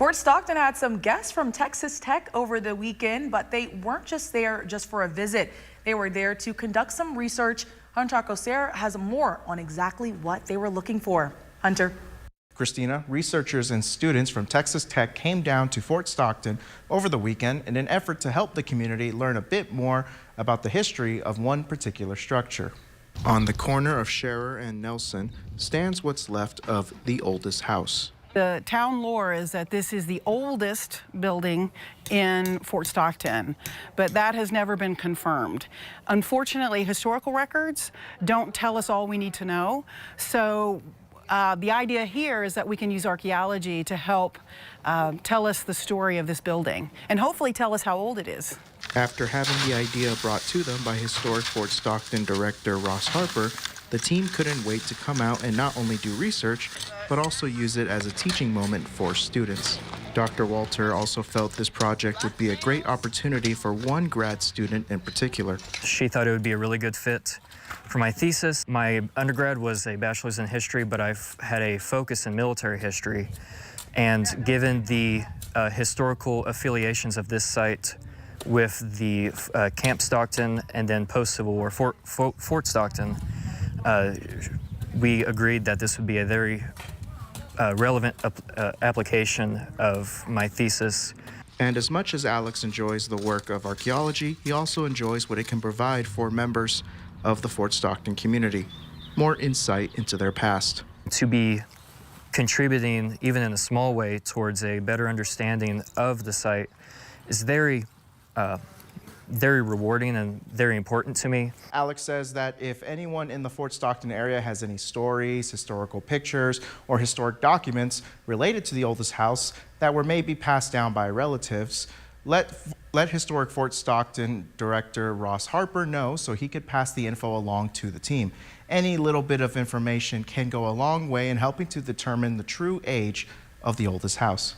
Fort Stockton had some guests from Texas Tech over the weekend, but they weren't just there just for a visit. They were there to conduct some research. Hunter Alcocer has more on exactly what they were looking for. Hunter. Christina, researchers and students from Texas Tech came down to Fort Stockton over the weekend in an effort to help the community learn a bit more about the history of one particular structure. On the corner of Scherer and Nelson stands what's left of the oldest house. The town lore is that this is the oldest building in Fort Stockton, but that has never been confirmed. Unfortunately, historical records don't tell us all we need to know. So the idea here is that we can use archaeology to help tell us the story of this building and hopefully tell us how old it is. After having the idea brought to them by historic Fort Stockton director Ross Harper, the team couldn't wait to come out and not only do research, but also use it as a teaching moment for students. Dr. Walter also felt this project would be a great opportunity for one grad student in particular. She thought it would be a really good fit for my thesis. My undergrad was a bachelor's in history, but I've had a focus in military history. And given the historical affiliations of this site with the Camp Stockton and then post-Civil War Fort Stockton, we agreed that this would be a very relevant application of my thesis. And as much as Alex enjoys the work of archaeology, he also enjoys what it can provide for members of the Fort Stockton community, more insight into their past. To be contributing, even in a small way, towards a better understanding of the site is very rewarding and very important to me. Alex says that if anyone in the Fort Stockton area has any stories, historical pictures, or historic documents related to the oldest house that were maybe passed down by relatives, let historic Fort Stockton director Ross Harper know so he could pass the info along to the team. Any little bit of information can go a long way in helping to determine the true age of the oldest house.